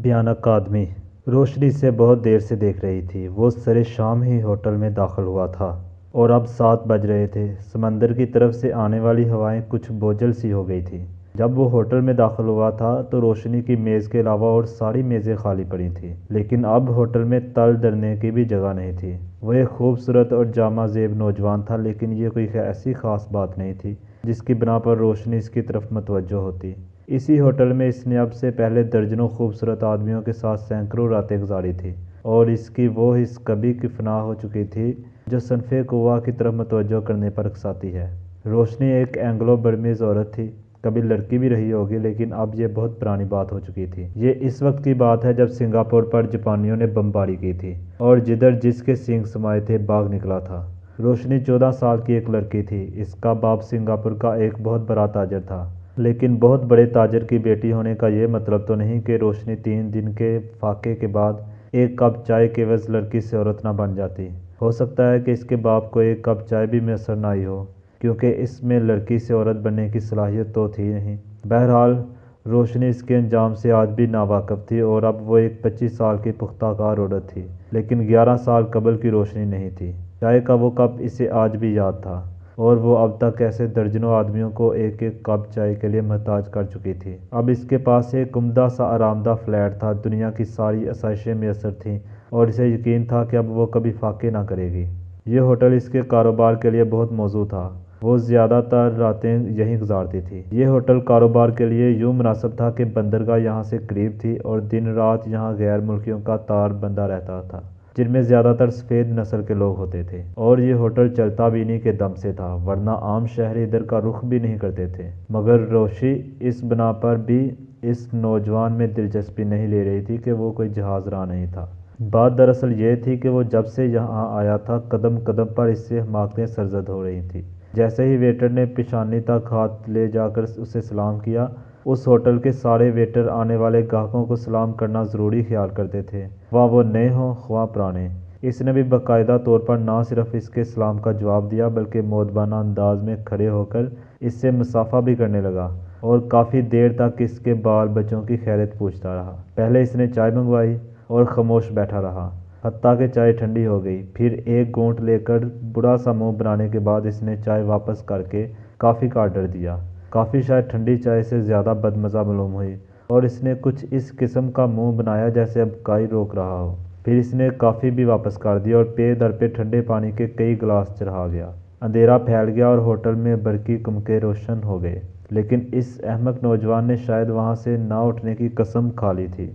भयानक आदमी रोशनी से बहुत देर से देख रही थी। वो सरे शाम ही होटल में दाखिल हुआ था और अब 7 बज रहे थे। समंदर की तरफ से आने वाली हवाएं कुछ बोझल सी हो गई थी। जब वो होटल में दाखिल हुआ था तो रोशनी की मेज़ के अलावा और सारी मेज़ें खाली पड़ी थीं, लेकिन अब होटल में तल डरने की भी जगह नहीं थी। वो एक खूबसूरत और जामा ज़ेब नौजवान था, लेकिन ये कोई ऐसी ख़ास बात नहीं थी जिसकी बिना पर रोशनी इसकी तरफ मतवज्जो होती। इसी होटल में इसने अब से पहले दर्जनों खूबसूरत आदमियों के साथ सैकड़ों रातें गुजारी थी, और इसकी वो हिस्स कभी की फना हो चुकी थी जो सनफ़े कुव्वा की तरफ मतवज्जो करने पर उकसाती है। रोशनी एक एंग्लो बर्मीज़ औरत थी, कभी लड़की भी रही होगी, लेकिन अब ये बहुत पुरानी बात हो चुकी थी। ये इस वक्त की बात है जब सिंगापुर पर जापानियों ने बमबारी की थी और जिधर जिसके सींग समाये थे भाग निकला था। रोशनी 14 साल की एक लड़की थी। इसका बाप सिंगापुर का एक बहुत बड़ा ताजर था, लेकिन बहुत बड़े ताजर की बेटी होने का ये मतलब तो नहीं कि रोशनी 3 दिन के फाके के बाद एक कप चाय के एवज लड़की से औरत ना बन जाती। हो सकता है कि इसके बाप को एक कप चाय भी मैसर ना आई हो, क्योंकि इसमें लड़की से औरत बनने की सलाहियत तो थी नहीं। बहरहाल रोशनी इसके अंजाम से आज भी नावाकिफ़ थी, और अब वो एक 25 साल की पुख्ताकार औरत थी, लेकिन 11 साल कबल की रोशनी नहीं थी। चाय का वो कप इसे आज भी याद था, और वो अब तक ऐसे दर्जनों आदमियों को एक एक कप चाय के लिए मोहताज कर चुकी थी। अब इसके पास एक उम्दा सा आरामदा फ्लैट था, दुनिया की सारी आसाइशें मैसर थीं, और इसे यकीन था कि अब वो कभी फाके ना करेगी। ये होटल इसके कारोबार के लिए बहुत मौजू था। वो ज़्यादातर रातें यहीं गुजारती थी। ये होटल कारोबार के लिए यूँ मुनासिब था कि बंदरगाह यहाँ से करीब थी, और दिन रात यहाँ गैर मुल्कियों का तार बंधा रहता था, जिनमें ज़्यादातर सफ़ेद नस्ल के लोग होते थे। और ये होटल चलता भी इन्हीं के दम से था, वरना आम शहरी इधर का रुख भी नहीं करते थे। मगर रोशी इस बना पर भी इस नौजवान में दिलचस्पी नहीं ले रही थी कि वो कोई जहाज़ राह नहीं था। बात दरअसल ये थी कि वो जब से यहाँ आया था कदम कदम पर इससे हमाकतें सरजद हो रही थी। जैसे ही वेटर ने पेशानी तक हाथ ले जाकर उसे सलाम किया, उस होटल के सारे वेटर आने वाले ग्राहकों को सलाम करना ज़रूरी ख्याल करते थे, ख्वाह वो नए हों ख्वाह पुराने। इसने भी बाकायदा तौर पर ना सिर्फ इसके सलाम का जवाब दिया, बल्कि मोदबाना अंदाज में खड़े होकर इससे मुसाफा भी करने लगा, और काफ़ी देर तक इसके बाल बच्चों की खैरियत पूछता रहा। पहले इसने चाय मंगवाई और खामोश बैठा रहा, हत्ता कि चाय ठंडी हो गई। फिर एक घूंट लेकर बुरा सा मुंह बनाने के बाद इसने चाय वापस करके कॉफ़ी का आर्डर दिया। कॉफ़ी शायद ठंडी चाय से ज़्यादा बदमज़ा मालूम हुई, और इसने कुछ इस किस्म का मुंह बनाया जैसे अब काई रोक रहा हो। फिर इसने कॉफ़ी भी वापस कर दी, और पे दर पे ठंडे पानी के कई गिलास चढ़ा गया। अंधेरा फैल गया और होटल में बरकी कुमके रोशन हो गए, लेकिन इस अहमक नौजवान ने शायद वहाँ से ना उठने की कसम खा ली थी।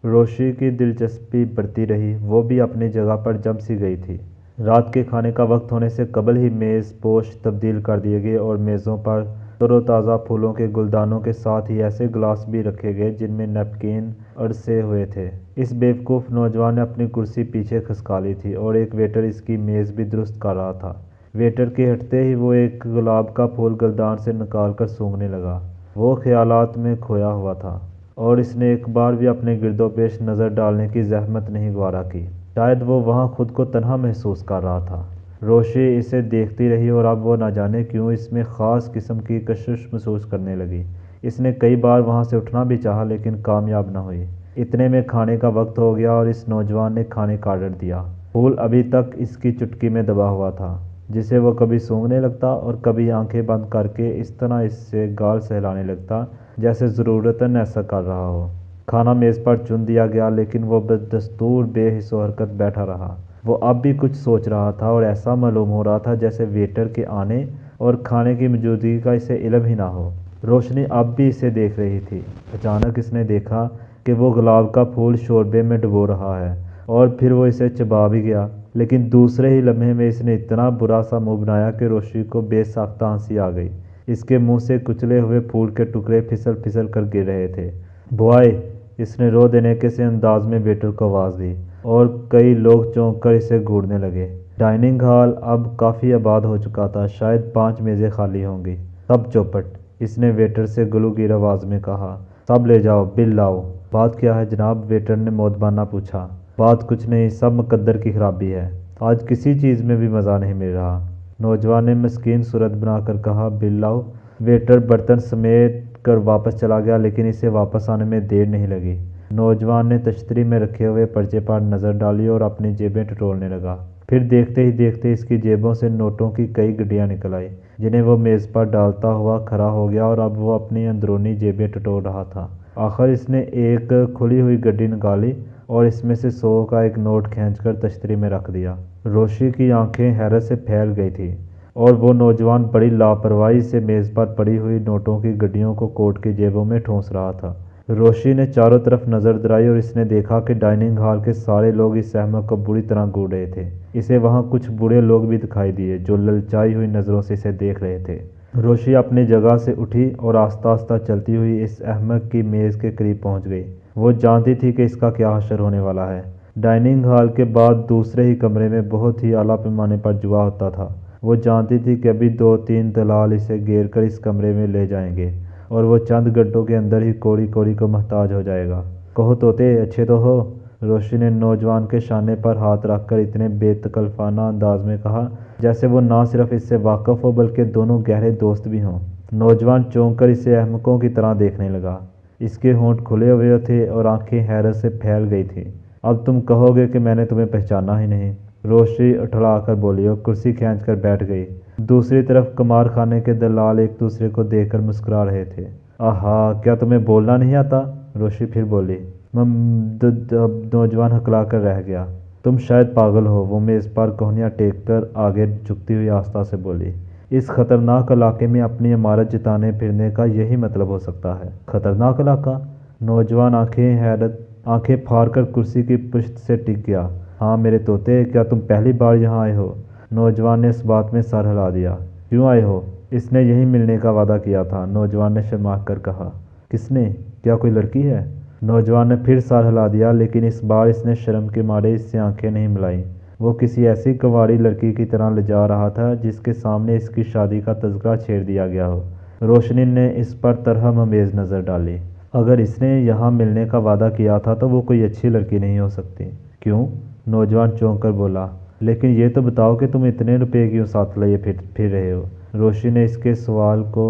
रोशी की दिलचस्पी बढ़ती रही, वो भी अपनी जगह पर जम सी गई थी। रात के खाने का वक्त होने से कबल ही मेज़ पोश तब्दील कर दिए गए, और मेज़ों पर तरोताज़ा फूलों के गुलदानों के साथ ही ऐसे गिलास भी रखे गए जिनमें नैपकिन अड़से हुए थे। इस बेवकूफ़ नौजवान ने अपनी कुर्सी पीछे खिसका ली थी, और एक वेटर इसकी मेज़ भी दुरुस्त कर रहा था। वेटर के हटते ही वो एक गुलाब का फूल गुलदान से निकाल कर सूंघने लगा। वो ख्यालात में खोया हुआ था, और इसने एक बार भी अपने गिरदोपेश नज़र डालने की जहमत नहीं गवारा की। शायद वो वहाँ खुद को तन्हा महसूस कर रहा था। रोशी इसे देखती रही, और अब वो न जाने क्यों इसमें ख़ास किस्म की कशिश महसूस करने लगी। इसने कई बार वहाँ से उठना भी चाहा, लेकिन कामयाब न हुई। इतने में खाने का वक्त हो गया, और इस नौजवान ने खाने का आर्डर दिया। फूल अभी तक इसकी चुटकी में दबा हुआ था, जिसे वो कभी सूंघने लगता और कभी आंखें बंद करके इस तरह इससे गाल सहलाने लगता जैसे ज़रूरतन ऐसा कर रहा हो। खाना मेज़ पर चुन दिया गया, लेकिन वो बदस्तूर बेहिस्सो हरकत बैठा रहा। वो अब भी कुछ सोच रहा था, और ऐसा मालूम हो रहा था जैसे वेटर के आने और खाने की मौजूदगी का इसे इल्म ही ना हो। रोशनी अब भी इसे देख रही थी। अचानक इसने देखा कि वो गुलाब का फूल शोरबे में डुबो रहा है, और फिर वो इसे चबा भी गया। लेकिन दूसरे ही लम्हे में इसने इतना बुरा सा मुंह बनाया कि रोशनी को बेसाख्ता हंसी आ गई। इसके मुंह से कुचले हुए फूल के टुकड़े फिसल फिसल कर गिर रहे थे। बॉय, इसने रो देने के से अंदाज में वेटर को आवाज़ दी, और कई लोग चौंक कर इसे घूरने लगे। डाइनिंग हॉल अब काफ़ी आबाद हो चुका था, शायद 5 मेज़ें खाली होंगी। सब चौपट, इसने वेटर से गलूगीर आवाज़ में कहा। सब ले जाओ, बिल लाओ। बात क्या है जनाब? वेटर ने मोदबाना पूछा। बात कुछ नहीं, सब मुकद्दर की खराबी है। आज किसी चीज़ में भी मज़ा नहीं मिल रहा, नौजवान ने मस्कीन सूरत बनाकर कहा। बिल लाओ। वेटर बर्तन समेट कर वापस चला गया, लेकिन इसे वापस आने में देर नहीं लगी। नौजवान ने तश्तरी में रखे हुए पर्चे पर नज़र डाली और अपनी जेबें टटोलने लगा। फिर देखते ही देखते इसकी जेबों से नोटों की कई गड्डियाँ निकल आई, जिन्हें वो मेज़ पर डालता हुआ खड़ा हो गया और अब वो अपनी अंदरूनी जेबें टटोल रहा था। आखिर इसने एक खुली हुई गड्डी निकाली और इसमें से 100 का एक नोट खींचकर तश्तरी में रख दिया। रोशी की आंखें हैरत से फैल गई थी और वो नौजवान बड़ी लापरवाही से मेज़ पर पड़ी हुई नोटों की गड्डियों को कोट की जेबों में ठूंस रहा था। रोशी ने चारों तरफ नज़र दौड़ाई और इसने देखा कि डाइनिंग हॉल के सारे लोग इस अहमक को बुरी तरह घूर रहे थे। इसे वहाँ कुछ बूढ़े लोग भी दिखाई दिए जो ललचाई हुई नज़रों से इसे देख रहे थे। रोशी अपनी जगह से उठी और आस्ता आस्ता चलती हुई इस अहमक की मेज़ के करीब पहुँच गई। वो जानती थी कि इसका क्या हशर होने वाला है। डाइनिंग हॉल के बाद दूसरे ही कमरे में बहुत ही आला पैमाने पर जुआ होता था। वो जानती थी कि अभी 2-3 दलाल इसे घेर कर इस कमरे में ले जाएंगे और वो चंद घंटों के अंदर ही कौड़ी कौड़ी को मोहताज हो जाएगा। कहो तोते, अच्छे तो हो? रोशी ने नौजवान के शाने पर हाथ रखकर इतने बेतकल्फाना अंदाज में कहा जैसे वो ना सिर्फ इससे वाकिफ हो बल्कि दोनों गहरे दोस्त भी हों। नौजवान चौंक कर इसे अहमकों की तरह देखने लगा। इसके होंठ खुले हुए थे और आंखें हैरत से फैल गई थी। अब तुम कहोगे कि मैंने तुम्हें पहचाना ही नहीं, रोशी उठलाकर बोली और कुर्सी खींचकर बैठ गई। दूसरी तरफ कमार खाने के दलाल एक दूसरे को देखकर मुस्कुरा रहे थे। आहा, क्या तुम्हें बोलना नहीं आता? रोशी फिर बोली। नौजवान हकलाकर रह गया। तुम शायद पागल हो, वो मेज़ पर कोहनियाँ टेक कर आगे झुकती हुई आस्था से बोली। इस खतरनाक इलाके में अपनी इमारत जिताने फिरने का यही मतलब हो सकता है। खतरनाक इलाका? नौजवान आंखें फाड़ कर कुर्सी की पुश्त से टिक गया। हाँ मेरे तोते, क्या तुम पहली बार यहाँ आए हो? नौजवान ने इस बात में सर हिला दिया। क्यों आए हो? इसने यहीं मिलने का वादा किया था, नौजवान ने शर्मा कर कहा। किसने? क्या कोई लड़की है? नौजवान ने फिर सर हिला दिया, लेकिन इस बार इसने शर्म के मारे इससे आंखें नहीं मिलाई। वो किसी ऐसी कंवारी लड़की की तरह लजा रहा था जिसके सामने इसकी शादी का तज़किरा छेड़ दिया गया हो। रोशनी ने इस पर तरहम अमेज़ नज़र डाली। अगर इसने यहाँ मिलने का वादा किया था तो वो कोई अच्छी लड़की नहीं हो सकती। क्यों? नौजवान चौंक कर बोला। लेकिन ये तो बताओ कि तुम इतने रुपए क्यों साथ लिए फिर रहे हो? रोशी ने इसके सवाल को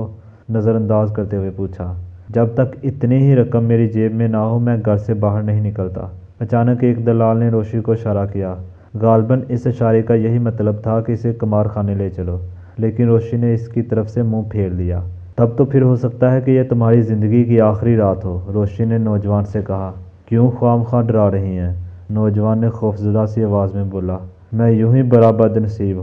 नज़रअंदाज करते हुए पूछा। जब तक इतनी ही रकम मेरी जेब में ना हो मैं घर से बाहर नहीं निकलता। अचानक एक दलाल ने रोशी को इशारा किया। गालबन इस इशारे का यही मतलब था कि इसे कमार खाने ले चलो, लेकिन रोशी ने इसकी तरफ से मुंह फेर लिया। तब तो फिर हो सकता है कि यह तुम्हारी ज़िंदगी की आखिरी रात हो, रोशी ने नौजवान से कहा। क्यों ख्वामख्वाह डरा रही हैं? नौजवान ने खौफजदा सी आवाज़ में बोला। मैं यूं ही बड़ा बदनसीब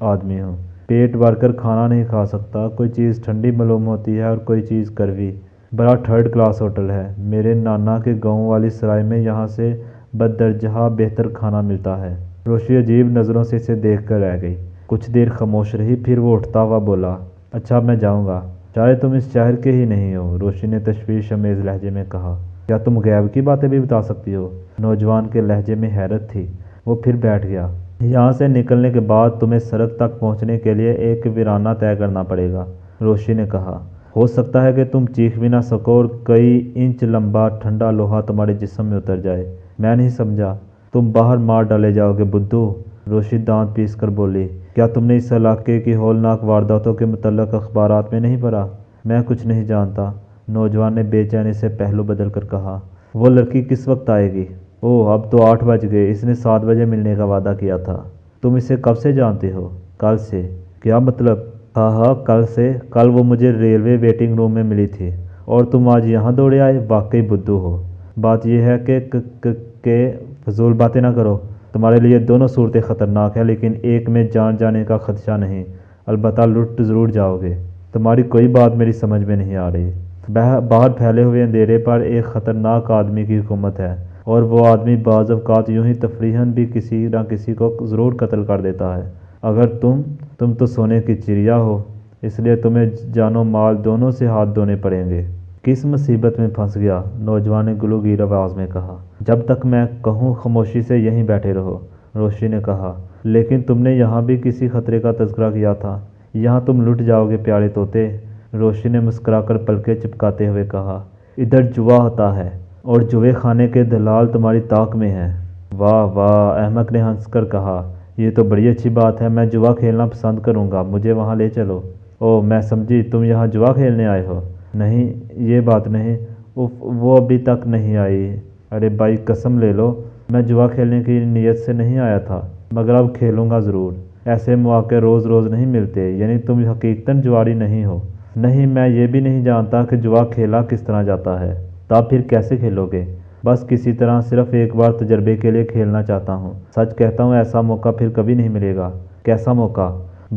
आदमी हूँ, पेट भरकर खाना नहीं खा सकता। कोई चीज़ ठंडी मालूम होती है और कोई चीज़ कड़वी। बड़ा थर्ड क्लास होटल है मेरे नाना के गाँव वाली सराय में, यहाँ से बददरजहा बेहतर खाना मिलता है। रोशी अजीब नज़रों से इसे देख कर रह गई। कुछ देर खामोश रही, फिर वो उठता हुआ बोला। अच्छा मैं जाऊँगा, शायद तुम इस शहर के ही नहीं हो, रोशी ने तशवीश अमेज़ लहजे में कहा। क्या तुम गैब की बातें भी बता सकती हो? नौजवान के लहजे में हैरत थी। वो फिर बैठ गया। यहाँ से निकलने के बाद तुम्हें सड़क तक पहुँचने के लिए एक वीराना तय करना पड़ेगा, रोशी ने कहा। हो सकता है कि तुम चीख भी ना सको और कई इंच लंबा ठंडा लोहा तुम्हारे जिस्म में उतर जाए। मैं नहीं समझा। तुम बाहर मार डाले जाओगे बुद्धू, रोशी दांत पीस कर बोली। क्या तुमने इस इलाके की हौलनाक वारदातों के मुतल्लक अखबारात में नहीं पढ़ा? मैं कुछ नहीं जानता, नौजवान ने बेचैनी से पहलू बदल कर कहा। वो लड़की किस वक्त आएगी? ओह अब तो 8 बज गए, इसने 7 बजे मिलने का वादा किया था। तुम इसे कब से जानते हो? कल से। क्या मतलब? हाँ कल से। कल वो मुझे रेलवे वेटिंग रूम में मिली थी और तुम आज यहाँ दौड़े आए। वाकई बुद्धू हो। बात यह है कि फजूल बातें ना करो। तुम्हारे लिए दोनों सूरतें ख़तरनाक है, लेकिन एक में जान जाने का खदशा नहीं। अलबत्ता लुट ज़रूर जाओगे। तुम्हारी कोई बात मेरी समझ में नहीं आ रही। बाहर फैले हुए अंधेरे पर एक ख़तरनाक आदमी की हुकूमत है और वो आदमी बाज़ औक़ात यूं ही तफरीहन भी किसी न किसी को ज़रूर कत्ल कर देता है। अगर तुम तो सोने की चिड़िया हो, इसलिए तुम्हें जानो माल दोनों से हाथ धोने पड़ेंगे। किस मुसीबत में फंस गया? नौजवान ने गुलूगीर आवाज़ में कहा। जब तक मैं कहूँ खामोशी से यहीं बैठे रहो, रोशी ने कहा। लेकिन तुमने यहाँ भी किसी खतरे का तज़किरा किया था। यहाँ तुम लुट जाओगे प्यारे तोते, रोशी ने मुस्कुराकर पलकें चिपकाते हुए कहा। इधर जुआ होता है और जुए खाने के दलाल तुम्हारी ताक में हैं। वाह वाह, अहमद ने हंसकर कहा। ये तो बड़ी अच्छी बात है, मैं जुआ खेलना पसंद करूँगा, मुझे वहाँ ले चलो। ओह मैं समझी तुम यहाँ जुआ खेलने आए हो। नहीं ये बात नहीं। उफ वो अभी तक नहीं आई। ارے بھائی قسم لے لو، میں جوا کھیلنے کی نیت سے نہیں آیا تھا، مگر اب کھیلوں گا ضرور۔ ایسے مواقع روز روز نہیں ملتے، یعنی تم حقیقتاً جواری نہیں ہو؟ نہیں، میں یہ بھی نہیں جانتا کہ جوا کھیلا کس طرح جاتا ہے۔ تب پھر کیسے کھیلو گے؟ بس کسی طرح صرف ایک بار تجربے کے لیے کھیلنا چاہتا ہوں۔ سچ کہتا ہوں ایسا موقع پھر کبھی نہیں ملے گا۔ کیسا موقع؟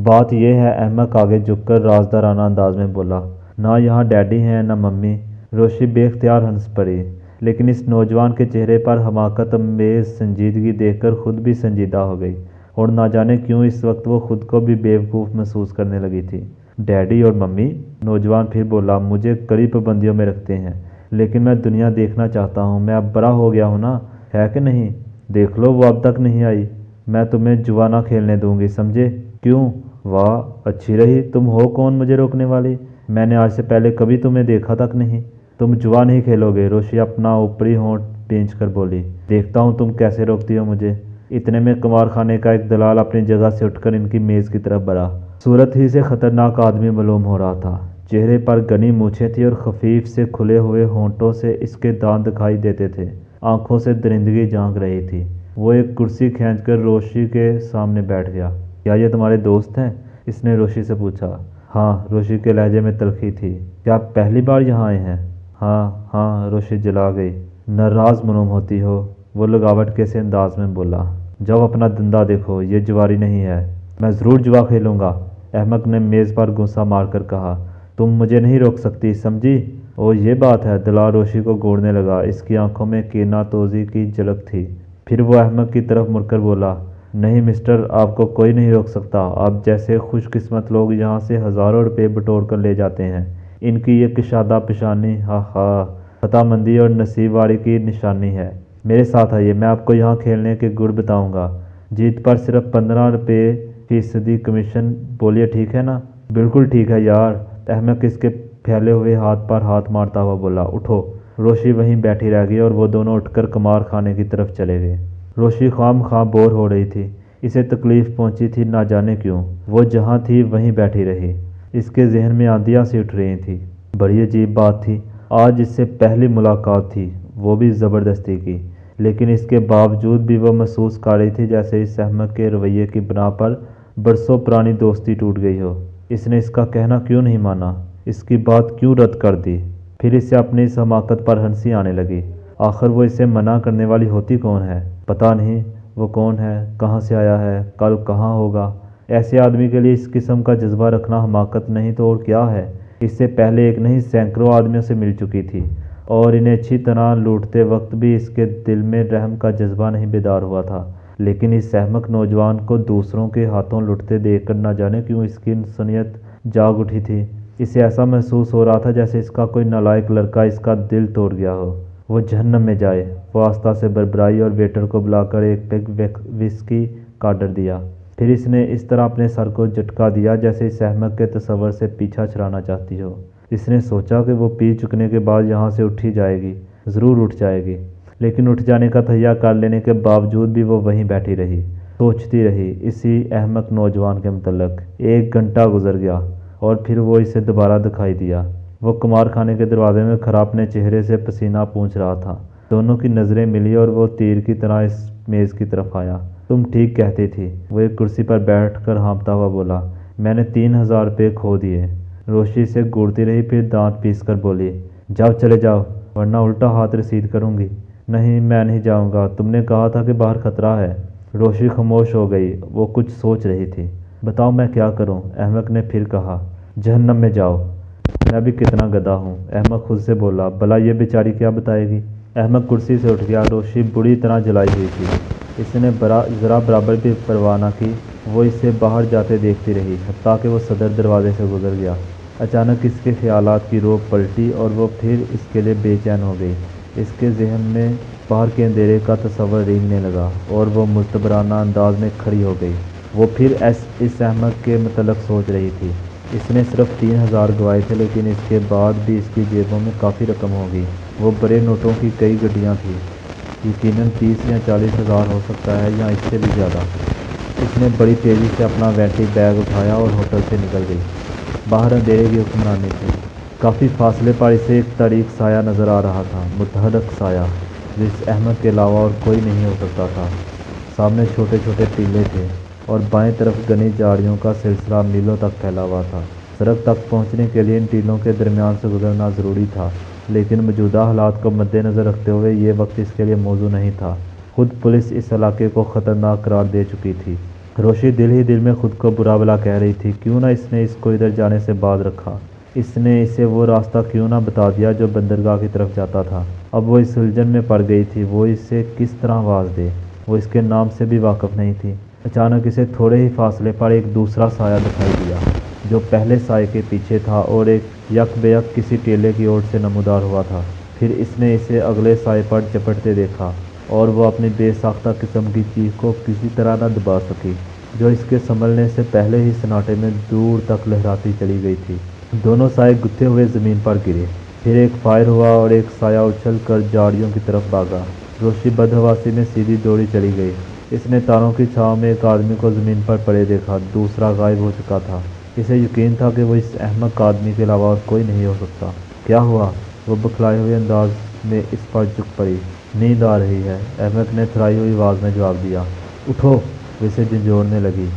بات یہ ہے، احمق آگے جھک کر رازدارانہ انداز میں بولا، نہ یہاں ڈیڈی ہیں نہ ممی۔ روشی بے اختیار ہنس پڑی، لیکن اس نوجوان کے چہرے پر حماقت انگیز سنجیدگی دیکھ کر خود بھی سنجیدہ ہو گئی، اور نہ جانے کیوں اس وقت وہ خود کو بھی بیوقوف محسوس کرنے لگی تھی۔ ڈیڈی اور ممی؟ نوجوان پھر بولا، مجھے کڑی پابندیوں میں رکھتے ہیں، لیکن میں دنیا دیکھنا چاہتا ہوں۔ میں اب بڑا ہو گیا ہوں نا، ہے کہ نہیں؟ دیکھ لو وہ اب تک نہیں آئی۔ میں تمہیں جوا نہ کھیلنے دوں گی، سمجھے؟ کیوں؟ واہ، اچھی رہی، تم ہو کون مجھے روکنے والی؟ میں نے آج سے پہلے کبھی تمہیں دیکھا تک نہیں۔ تم جوا نہیں کھیلو گے؟ روشی اپنا اوپری ہونٹ بھینچ کر بولی، دیکھتا ہوں تم کیسے روکتی ہو مجھے۔ اتنے میں قمار خانے کا ایک دلال اپنی جگہ سے اٹھ کر ان کی میز کی طرف بڑھا۔ صورت ہی سے خطرناک آدمی معلوم ہو رہا تھا۔ چہرے پر گھنی مونچھیں تھیں اور خفیف سے کھلے ہوئے ہونٹوں سے اس کے دانت دکھائی دیتے تھے۔ آنکھوں سے درندگی جھانک رہی تھی۔ وہ ایک کرسی کھینچ کر روشی کے سامنے بیٹھ گیا۔ کیا یہ تمہارے دوست ہیں؟ اس نے روشی سے پوچھا۔ ہاں، روشی کے لہجے میں تلخی تھی۔ کیا آپ پہلی بار یہاں آئے ہیں؟ ہاں ہاں، روشی جلا گئی۔ ناراض معلوم ہوتی ہو، وہ لگاوٹ کے سے انداز میں بولا۔ جاؤ اپنا دندہ دیکھو، یہ جواری نہیں ہے۔ میں ضرور جوا کھیلوں گا، احمق نے میز پر گھونسا مار کر کہا۔ تم مجھے نہیں روک سکتی، سمجھی؟ او یہ بات ہے، دلال روشی کو گھورنے لگا۔ اس کی آنکھوں میں کینہ توزی کی جھلک تھی۔ پھر وہ احمق کی طرف مڑ کر بولا، نہیں مسٹر، آپ کو کوئی نہیں روک سکتا۔ آپ جیسے خوش قسمت لوگ یہاں سے ہزاروں روپے بٹور کر لے جاتے ہیں۔ ان کی یہ کشادہ پیشانی، ہاں ہاں، عطا مندی اور نصیب واری کی نشانی ہے۔ میرے ساتھ آئیے، میں آپ کو یہاں کھیلنے کے گڑ بتاؤں گا۔ جیت پر صرف 15 روپے فیصدی کمیشن، بولیے ٹھیک ہے نا؟ بالکل ٹھیک ہے یار، احمق اس کے پھیلے ہوئے ہاتھ پر ہاتھ مارتا ہوا بولا۔ اٹھو۔ روشی وہیں بیٹھی رہ گئی اور وہ دونوں اٹھ کر قمار خانے کی طرف چلے گئے۔ روشی خواہ مخواہ بور ہو رہی تھی۔ اسے تکلیف پہنچی تھی، نہ جانے کیوں۔ وہ جہاں تھی وہیں بیٹھی رہی۔ اس کے ذہن میں آندیاں سی اٹھ رہی تھیں۔ بڑی عجیب بات تھی، آج اس سے پہلی ملاقات تھی، وہ بھی زبردستی کی، لیکن اس کے باوجود بھی وہ محسوس کر رہی تھی جیسے اس احمق کے رویے کی بنا پر برسوں پرانی دوستی ٹوٹ گئی ہو۔ اس نے اس کا کہنا کیوں نہیں مانا؟ اس کی بات کیوں رد کر دی؟ پھر اسے اپنی اس حماقت پر ہنسی آنے لگی۔ آخر وہ اسے منع کرنے والی ہوتی کون ہے؟ پتہ نہیں وہ کون ہے، کہاں سے آیا ہے، کل کہاں ہوگا۔ ایسے آدمی کے لیے اس قسم کا جذبہ رکھنا حماقت نہیں تو اور کیا ہے؟ اس سے پہلے ایک نہیں سینکڑوں آدمیوں سے مل چکی تھی، اور انہیں اچھی طرح لوٹتے وقت بھی اس کے دل میں رحم کا جذبہ نہیں بیدار ہوا تھا، لیکن اس احمق نوجوان کو دوسروں کے ہاتھوں لٹتے دیکھ کر نہ جانے کیوں اس کی انسانیت جاگ اٹھی تھی۔ اسے ایسا محسوس ہو رہا تھا جیسے اس کا کوئی نالائق لڑکا اس کا دل توڑ گیا ہو۔ وہ جہنم میں جائے، وہ آہستہ سے بربرائی اور ویٹر کو بلا کر ایک پیگ وسکی کا آرڈر دیا۔ پھر اس نے اس طرح اپنے سر کو جھٹکا دیا جیسے اس احمق کے تصور سے پیچھا چھڑانا چاہتی ہو۔ اس نے سوچا کہ وہ پی چکنے کے بعد یہاں سے اٹھ ہی جائے گی، ضرور اٹھ جائے گی، لیکن اٹھ جانے کا تہیہ کر لینے کے باوجود بھی وہ وہیں بیٹھی رہی، سوچتی رہی اسی احمق نوجوان کے متعلق۔ 1 گھنٹہ گزر گیا اور پھر وہ اسے دوبارہ دکھائی دیا۔ وہ قمار خانے کے دروازے میں کھڑا اپنے چہرے سے پسینہ پونچھ رہا تھا۔ دونوں کی نظریں ملی اور وہ تیر کی طرح اس میز کی طرف آیا۔ تم ٹھیک کہتی تھی، وہ ایک کرسی پر بیٹھ کر ہانپتا ہوا بولا، میں نے 3000 روپے کھو دیے۔ روشی سے گھورتی رہی، پھر دانت پیس کر بولی، جاؤ چلے جاؤ، ورنہ الٹا ہاتھ رسید کروں گی۔ نہیں، میں نہیں جاؤں گا، تم نے کہا تھا کہ باہر خطرہ ہے۔ روشی خاموش ہو گئی، وہ کچھ سوچ رہی تھی۔ بتاؤ میں کیا کروں؟ احمق نے پھر کہا۔ جہنم میں جاؤ، میں بھی کتنا گدھا ہوں، احمق خود سے بولا۔ بھلا یہ بیچاری کیا بتائے گی؟ احمق کرسی سے اٹھ گیا۔ روشی بری طرح جلائی ہوئی تھی، اس نے ذرا برابر بھی پرواہ نہ کی۔ وہ اسے باہر جاتے دیکھتی رہی، حتیٰ کہ وہ صدر دروازے سے گزر گیا۔ اچانک اس کے خیالات کی رو پلٹی اور وہ پھر اس کے لیے بے چین ہو گئی۔ اس کے ذہن میں باہر کے اندھیرے کا تصور رینگنے لگا اور وہ مستبرانہ انداز میں کھڑی ہو گئی۔ وہ پھر اس احمق کے متعلق سوچ رہی تھی۔ اس نے صرف 3000 گوائے تھے، لیکن اس کے بعد بھی اس کی جیبوں میں کافی رقم ہوگی۔ وہ بڑے نوٹوں کی کئی گڈیاں تھیں، یقیناً 30 یا 40 ہزار ہو سکتا ہے، یا اس سے بھی زیادہ۔ اس نے بڑی تیزی سے اپنا وینٹی بیگ اٹھایا اور ہوٹل سے نکل گئی۔ باہر اندھیرے کی حکمرانی تھی۔ کافی فاصلے پر اسے ایک تاریک سایہ نظر آ رہا تھا، متحرک سایہ۔ जो इस अहमद के अलावा और कोई नहीं हो सकता था। सामने छोटे छोटे टीले थे और बाएं तरफ घनी झाड़ियों का सिलसिला मीलों तक फैला हुआ था। सड़क तक पहुंचने के लिए इन टीलों के दरमियान से गुजरना ज़रूरी था, लेकिन मौजूदा हालात को मद्देनज़र रखते हुए ये वक्त इसके लिए मौजू नहीं था। खुद पुलिस इस इलाके को ख़तरनाक करार दे चुकी थी। रोशी दिल ही दिल में खुद को बुरा भला कह रही थी, क्यों ना इसने इसको इधर जाने से बाज रखा। इसने इसे वो रास्ता क्यों ना बता दिया जो बंदरगाह की तरफ जाता था। अब वो इस उलझन में पड़ गई थी, वो इसे किस तरह आवाज़ दे। वो इसके नाम से भी वाकिफ़ नहीं थी। अचानक इसे थोड़े ही फासले पर एक दूसरा साया दिखाई दिया, जो पहले साए के पीछे था और एक यक बेयक किसी टीले की ओर से नमूदार हुआ था। फिर इसने इसे अगले साए पर झपटते देखा और वो अपनी बेसाख्ता किस्म की चीख को किसी तरह न दबा सकी, जो इसके संभलने से पहले ही सन्नाटे में दूर तक लहराती चली गई थी। दोनों साए गुत्थे हुए ज़मीन पर गिरे। फिर एक फायर हुआ और एक साया उछल कर झाड़ियों की तरफ भागा। रोशी बदहवासी में सीधी दौड़ी चली गई। इसने तारों की छाँव में एक आदमी को ज़मीन पर पड़े देखा, दूसरा गायब हो चुका था। इसे यकीन था कि वो इस अहमक आदमी के अलावा और कोई नहीं हो सकता। क्या हुआ? वो बखलाए हुए अंदाज में इस पर झुक पड़ी। नींद आ रही है, अहमक ने थराई हुई आवाज़ में जवाब दिया। उठो, वो इसे झंझोड़ने लगी।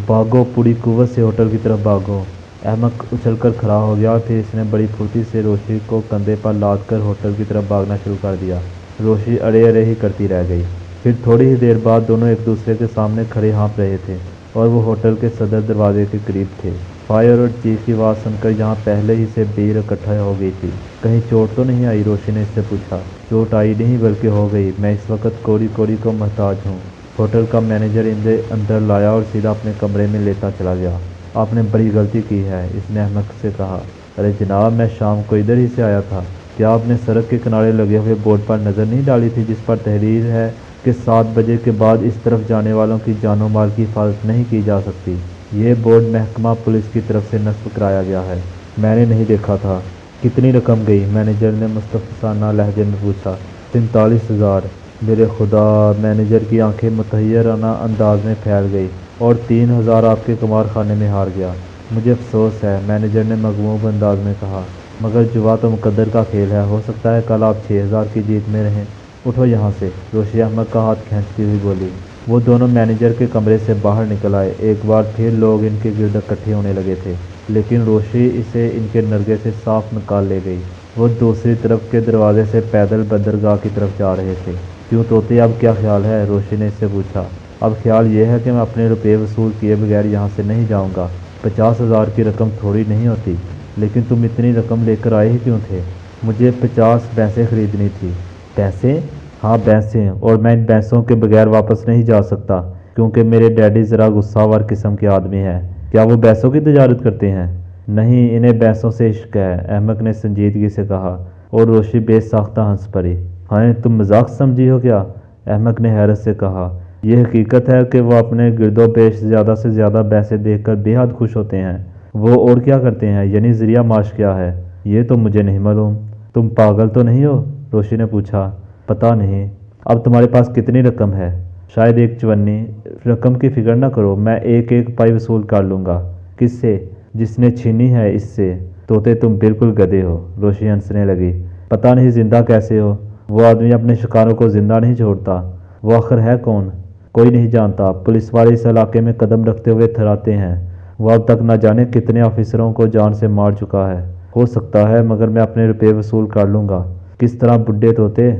भागो, पूरी कुव्वत से होटल की तरफ भागो। अहमक उछलकर खड़ा हो गया और फिर इसने बड़ी फुर्ती से रोशी को कंधे पर लाद कर होटल की तरफ भागना शुरू कर दिया। रोशी अड़े अड़े ही करती रह गई। फिर थोड़ी ही देर बाद दोनों एक दूसरे के सामने खड़े हाँफ रहे थे और वो होटल के सदर दरवाजे के करीब थे। फायर और चीख की आवाज़ सुनकर यहाँ पहले ही से भीड़ इकट्ठा हो गई थी। कहीं चोट तो नहीं आई? रोशी ने इससे पूछा। चोट आई नहीं बल्कि हो गई। मैं इस वक्त कोड़ी कोड़ी को मोहताज हूँ। होटल का मैनेजर इन्हें अंदर लाया और सीधा अपने कमरे में लेता चला गया। आपने बड़ी गलती की है, इसने अहमद से कहा। अरे जनाब, मैं शाम को इधर ही से आया था। क्या आपने सड़क के किनारे लगे हुए बोर्ड पर नज़र नहीं डाली थी जिस पर तहरीर है कि 7 बजे के बाद इस तरफ जाने वालों की जानो माल की हिफाजत नहीं की जा सकती? ये बोर्ड महकमा पुलिस की तरफ से नस्ब कराया गया है। मैंने नहीं देखा था। कितनी रकम गई? मैनेजर ने मुस्तफसाना लहजे में पूछा। 43,000। मेरे खुदा! मैनेजर की आंखें मुतहय्यराना अंदाज में फैल गई। और 3,000 आपके कुमार खाने में हार गया। मुझे अफसोस है, मैनेजर ने मगमूब अंदाज में कहा, मगर जुआ तो मुकद्दर का खेल है। हो सकता है कल आप 6,000 की जीत में रहें। उठो यहाँ से, रोशी अहमद का हाथ खींचती हुई बोली। वो दोनों मैनेजर के कमरे से बाहर निकल आए। एक बार फिर लोग इनके गिर्द इकट्ठे होने लगे थे, लेकिन रोशी इसे इनके नरगे से साफ निकाल ले गई। वो दूसरी तरफ के दरवाजे से पैदल बंदरगाह की तरफ जा रहे थे। क्यों तोते, अब क्या ख्याल है? रोशी ने इससे पूछा। अब ख्याल ये है कि मैं अपने रुपये वसूल किए बगैर यहाँ से नहीं जाऊँगा। 50,000 की रकम थोड़ी नहीं होती। लेकिन तुम इतनी रकम लेकर आए ही क्यों थे? मुझे 50 भैंसें खरीदनी थी। भैंसें? हाँ भैंसें, और मैं इन भैंसों के बगैर वापस नहीं जा सकता, क्योंकि मेरे डैडी ज़रा गुस्सावर किस्म के आदमी हैं। क्या वो भैंसों की तजारत करते हैं? नहीं, इन्हें भैंसों से इश्क है, अहमद ने संजीदगी से कहा। और रोशी बेसाख्ता हंस पड़ी। हाँ, तुम मजाक समझी हो क्या? अहमद ने हैरत से कहा। यह हकीकत है कि वो अपने गिरदो पेश ज़्यादा से ज़्यादा भैंसें देखकर बेहद खुश होते हैं। वो और क्या करते हैं? यानी ज़रिया माश क्या है? ये तो मुझे नहीं मालूम। तुम पागल तो नहीं हो? रोशी ने पूछा। पता नहीं। अब तुम्हारे पास कितनी रकम है? शायद 1 चवन्नी। रकम की फिक्र न करो, मैं एक एक पाई वसूल कर लूँगा। किससे? जिसने छीनी है, इससे। तोते, तुम बिल्कुल गधे हो, रोशी हंसने लगी। पता नहीं जिंदा कैसे हो? वो आदमी अपने शिकारों को जिंदा नहीं छोड़ता। वो आखिर है कौन? कोई नहीं जानता। पुलिस वाले इस इलाके में कदम रखते हुए थराते हैं। वो अब तक न जाने कितने ऑफिसरों को जान से मार चुका है। हो सकता है, मगर मैं अपने रुपये वसूल कर लूँगा। किस तरह बुड्ढे तोते?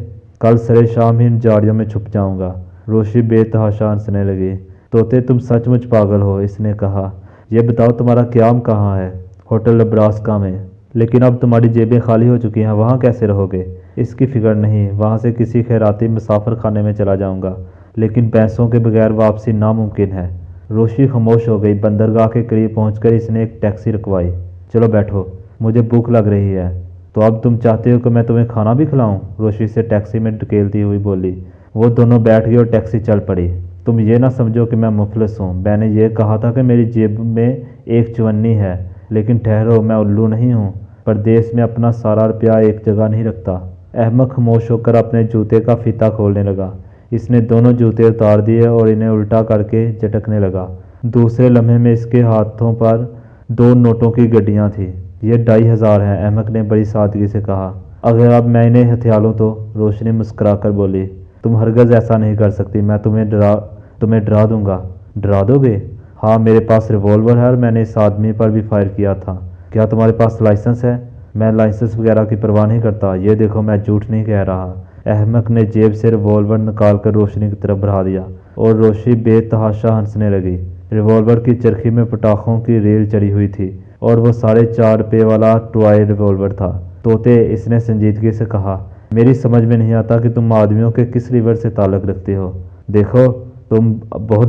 कल सरे शाम ही इन झाड़ियों में छुप जाऊँगा। रोशी बेतहाशा हंसने लगी। तोते, तुम सचमुच पागल हो, इसने कहा। यह बताओ तुम्हारा क़याम कहाँ है? होटल नब्रास्का में। लेकिन अब तुम्हारी जेबें खाली हो चुकी हैं, वहाँ कैसे रहोगे? इसकी फिक्र नहीं, वहाँ से किसी खैराती मुसाफिर खाने में चला जाऊँगा, लेकिन पैसों के बगैर वापसी नामुमकिन है। रोशी खामोश हो गई। बंदरगाह के करीब पहुंचकर इसने एक टैक्सी रुकवाई। चलो बैठो, मुझे भूख लग रही है। तो अब तुम चाहते हो कि मैं तुम्हें खाना भी खिलाऊं? रोशी से टैक्सी में ढकेलती हुई बोली। वो दोनों बैठ गए और टैक्सी चल पड़ी। तुम ये ना समझो कि मैं मुफलिस हूँ। मैंने ये कहा था कि मेरी जेब में 1 चवन्नी है, लेकिन ठहरो, मैं उल्लू नहीं हूँ। परदेश में अपना सारा रुपया एक जगह नहीं रखता। अहमद खामोश होकर अपने जूते का फीता खोलने लगा। इसने दोनों जूते उतार दिए और इन्हें उल्टा करके झटकने लगा। दूसरे लम्हे में इसके हाथों पर 2 नोटों की गड्डियाँ थीं। ये 2,500 हैं, अहमद ने बड़ी सादगी से कहा। اگر اب میں انہیں ہتھیالوں تو روشنی مسکرا کر بولی، تم ہرگز ایسا نہیں کر سکتی، میں تمہیں ڈرا دوں گا۔ ڈرا دو گے؟ ہاں، میرے پاس ریوالور ہے اور میں نے اس آدمی پر بھی فائر کیا تھا۔ کیا تمہارے پاس لائسنس ہے؟ میں لائسنس وغیرہ کی پرواہ نہیں کرتا، یہ دیکھو میں جھوٹ نہیں کہہ رہا۔ احمق نے جیب سے ریوالور نکال کر روشنی کی طرف بڑھا دیا اور روشنی بے تحاشا ہنسنے لگی۔ ریوالور کی چرخی میں پٹاخوں کی ریل چڑھی ہوئی تھی اور وہ 4.5 روپے والا ٹوائے ریوالور تھا۔ طوطے، اس نے سنجیدگی سے کہا، میری سمجھ میں نہیں آتا کہ تم آدمیوں کے کس لیور سے تعلق رکھتے ہو۔ دیکھو تم بہت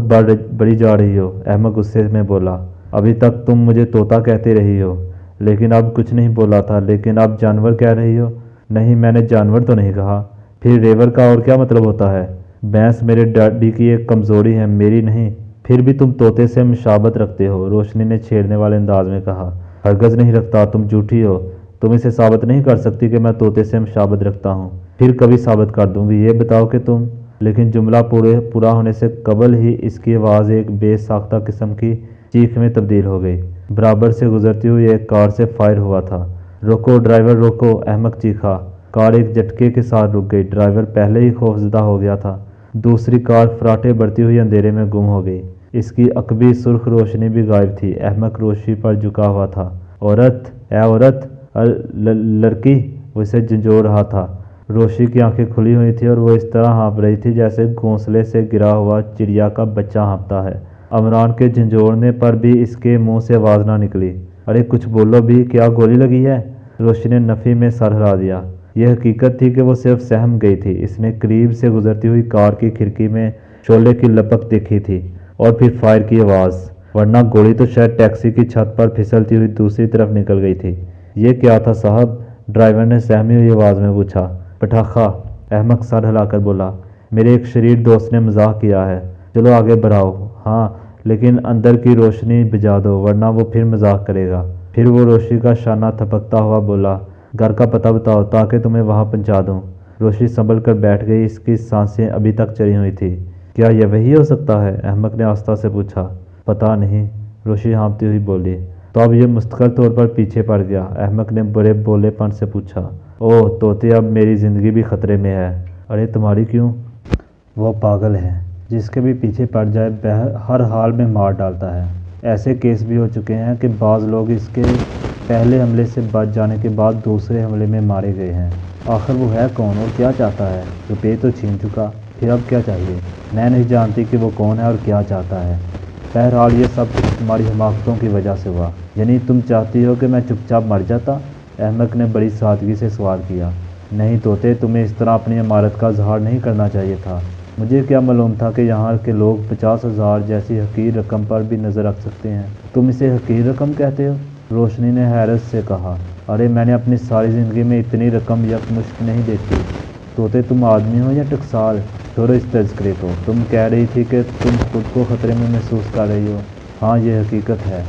بڑی جا رہی ہو، احمق غصے میں بولا۔ ابھی تک تم مجھے طوطا کہتے رہی ہو، لیکن اب کچھ نہیں بولا تھا، لیکن اب جانور کہہ رہی ہو۔ نہیں، میں نے جانور تو نہیں کہا۔ پھر ریور کا اور کیا مطلب ہوتا ہے؟ بھینس میرے ڈیڈی کی ایک کمزوری ہے، میری نہیں۔ پھر بھی تم طوطے سے مشابہت رکھتے ہو، روشنی نے چھیڑنے والے انداز میں کہا۔ ہرگز نہیں رکھتا، تم جھوٹی ہو۔ تم اسے ثابت نہیں کر سکتی کہ میں طوطے سے مشابہت رکھتا ہوں۔ پھر کبھی ثابت کر دوں گی، یہ بتاؤ کہ تم… لیکن جملہ پورا ہونے سے قبل ہی اس کی آواز ایک بے ساختہ قسم کی چیخ میں تبدیل ہو گئی۔ برابر سے گزرتی ہوئی ایک کار سے فائر ہوا تھا۔ روکو ڈرائیور، روکو، احمق چیخا۔ کار ایک جھٹکے کے ساتھ رک گئی۔ ڈرائیور پہلے ہی خوفزدہ ہو گیا تھا۔ دوسری کار فراٹے بڑھتی ہوئی اندھیرے میں گم ہو گئی۔ اس کی عقبی سرخ روشنی بھی غائب تھی۔ احمق روشنی پر جھکا ہوا تھا۔ عورت، اے عورت، لڑکی، وہ اسے جھنجھوڑ رہا تھا۔ روشنی کی آنکھیں کھلی ہوئی تھیں اور وہ اس طرح ہانپ رہی تھی جیسے گھونسلے سے گرا ہوا چڑیا کا بچہ ہانپتا ہے۔ عمران کے جھنجھوڑنے پر بھی اس کے منہ سے آواز نہ نکلی۔ ارے کچھ بولو بھی، کیا گولی لگی ہے؟ روشنی نے نفی میں سر ہلا دیا۔ یہ حقیقت تھی کہ وہ صرف سہم گئی تھی۔ اس نے قریب سے گزرتی ہوئی کار کی کھڑکی میں شعلے کی لپک دیکھی تھی اور پھر فائر کی آواز، ورنہ گولی تو شاید ٹیکسی کی چھت پر پھسلتی ہوئی دوسری طرف نکل گئی تھی۔ یہ کیا تھا صاحب؟ ڈرائیور نے سہمی ہوئی آواز میں پوچھا۔ پٹاخہ، احمق سر ہلا کر بولا۔ میرے ایک شریر دوست نے مزاح کیا ہے۔ چلو آگے بڑھاؤ۔ ہاں، لیکن اندر کی روشنی بجھا دو، ورنہ وہ پھر مزاح کرے گا۔ پھر وہ روشنی کا شانہ تھپکتا ہوا بولا، گھر کا پتہ بتاؤ تاکہ تمہیں وہاں پہنچا دوں۔ روشنی سنبھل کر بیٹھ گئی، اس کی سانسیں ابھی تک چڑھی ہوئی تھی۔ کیا یہ وہی ہو سکتا ہے؟ احمق نے آہستہ سے پوچھا۔ پتہ نہیں، روشنی ہانپتی ہوئی بولی۔ تو اب یہ مستقل طور پر پیچھے پڑ گیا؟ احمق نے بڑے بولے پن سے پوچھا۔ اوہ طوطے، اب میری زندگی بھی خطرے میں ہے۔ ارے تمہاری کیوں؟ وہ پاگل ہے، جس کے بھی پیچھے پڑ جائے ہر حال میں مار ڈالتا ہے۔ ایسے کیس بھی ہو چکے ہیں کہ بعض لوگ اس کے پہلے حملے سے بچ جانے کے بعد دوسرے حملے میں مارے گئے ہیں۔ آخر وہ ہے کون اور کیا چاہتا ہے؟ روپے تو چھین چکا، پھر اب کیا چاہیے؟ میں نہیں جانتی کہ وہ کون ہے اور کیا چاہتا ہے۔ بہرحال یہ سب کچھ تمہاری حماقتوں کی وجہ سے ہوا۔ یعنی تم چاہتی ہو کہ میں چپ چاپ مر جاتا؟ احمق نے بڑی سادگی سے سوال کیا۔ نہیں طوطے، تمہیں اس طرح اپنی عمارت کا اظہار نہیں کرنا چاہیے تھا۔ مجھے کیا معلوم تھا کہ یہاں کے لوگ 50,000 جیسی حقیر رقم پر بھی نظر رکھ سکتے ہیں۔ تم اسے حقیر رقم کہتے ہو؟ روشنی نے حیرت سے کہا۔ ارے میں نے اپنی ساری زندگی میں اتنی رقم یکمشت نہیں دیکھی۔ طوطے، تم آدمی ہو یا ٹکسال؟ چھوڑو اس تذکرے کو۔ تم کہہ رہی تھی کہ تم خود کو خطرے میں محسوس کر رہی ہو۔ ہاں، یہ حقیقت ہے۔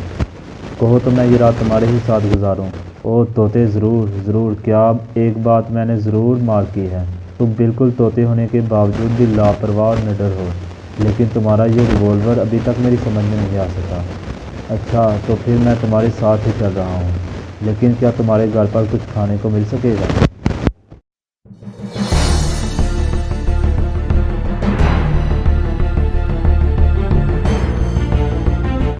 کہو تو میں یہ رات تمہارے ہی ساتھ گزاروں۔ اوہ طوطے، ضرور ضرور۔ کیا ایک بات میں نے ضرور مارک کی ہے، تم بالکل طوطے ہونے کے باوجود بھی لاپرواہ اور نڈر ہو، لیکن تمہارا یہ ریوالور ابھی تک میری سمجھ میں نہیں آ سکا۔ اچھا، تو پھر میں تمہارے ساتھ ہی چل رہا ہوں، لیکن کیا تمہارے گھر پر کچھ کھانے کو مل سکے گا؟